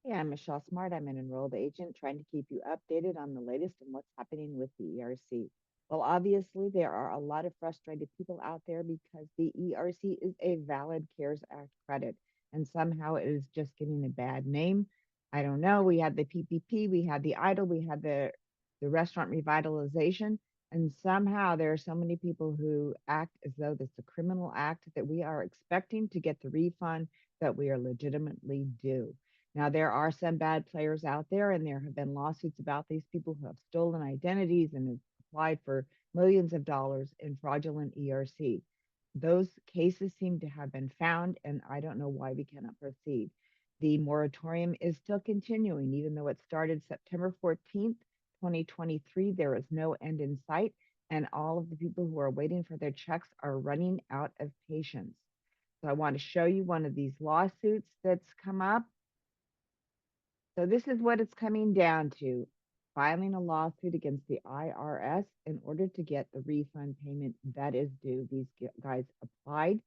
Hey, I'm Michelle Smart. I'm an enrolled agent trying to keep you updated on the latest and what's happening with the ERC. Well, obviously, there are a lot of frustrated people out there because the ERC is a valid CARES Act credit, and somehow it is just getting a bad name. I don't know. We had the PPP, we had the EIDL, we had the restaurant revitalization, and somehow there are so many people who act as though this is a criminal act that we are expecting to get the refund that we are legitimately due. Now, there are some bad players out there, and there have been lawsuits about these people who have stolen identities and have applied for millions of dollars in fraudulent ERC. Those cases seem to have been found, and I don't know why we cannot proceed. The moratorium is still continuing, even though it started September 14th, 2023. There is no end in sight, and all of the people who are waiting for their checks are running out of patience. So I want to show you one of these lawsuits that's come up. So this is what it's coming down to, filing a lawsuit against the IRS in order to get the refund payment that is due. These guys applied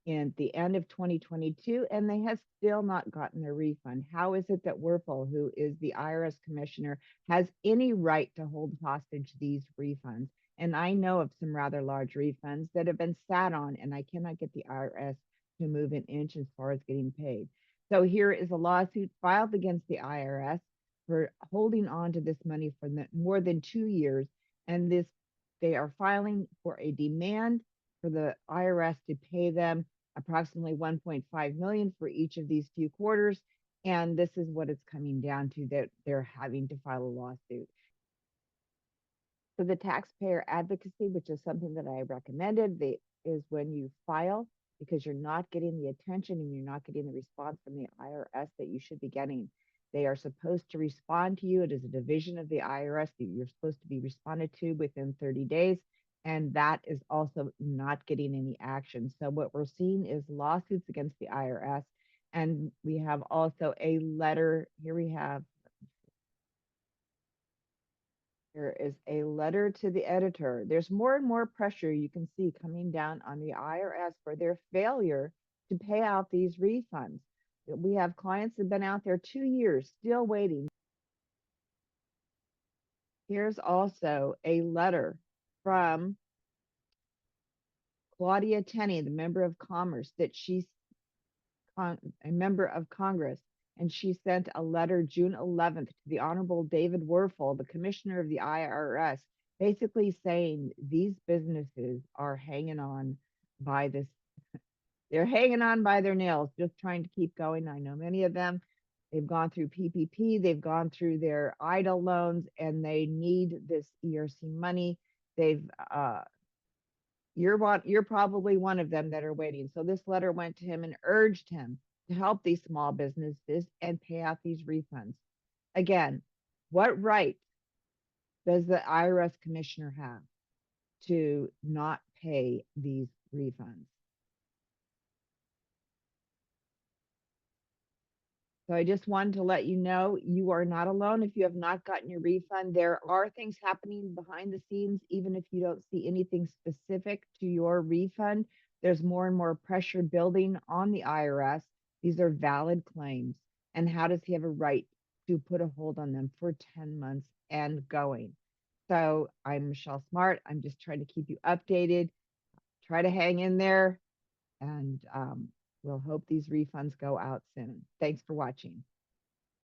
in the end of 2022 and they have still not gotten their refund. How is it that Werfel, who is the IRS commissioner, has any right to hold hostage these refunds? And I know of some rather large refunds that have been sat on, and I cannot get the IRS to move an inch as far as getting paid. So here is a lawsuit filed against the IRS for holding on to this money for more than 2 years. And they are filing for a demand for the IRS to pay them approximately 1.5 million for each of these few quarters. And this is what it's coming down to, that they're having to file a lawsuit. So the taxpayer advocacy, which is something that I recommended, is when you file because you're not getting the attention and you're not getting the response from the IRS that you should be getting. They are supposed to respond to you. It is a division of the IRS that you're supposed to be responded to within 30 days. And that is also not getting any action. So what we're seeing is lawsuits against the IRS. And we have also a letter. Here we have There is a letter to the editor. There's more and more pressure you can see coming down on the IRS for their failure to pay out these refunds. We have clients that have been out there 2 years still waiting. Here's also a letter from Claudia Tenney, the member of commerce, that she's a member of Congress, and she sent a letter June 11th to the Honorable David Werfel, the Commissioner of the IRS, basically saying these businesses are hanging on by this. They're hanging on by their nails, just trying to keep going. I know many of them. They've gone through PPP, they've gone through their EIDL loans, and they need this ERC money. They've you're probably one of them that are waiting. So this letter went to him and urged him to help these small businesses and pay out these refunds. Again, what right does the IRS commissioner have to not pay these refunds? So I just wanted to let you know you are not alone if you have not gotten your refund. There are things happening behind the scenes, even if you don't see anything specific to your refund. There's more and more pressure building on the IRS. These are valid claims. And how does he have a right to put a hold on them for 10 months and going? So I'm Michelle Smart. I'm just trying to keep you updated. Try to hang in there, and we'll hope these refunds go out soon. Thanks for watching.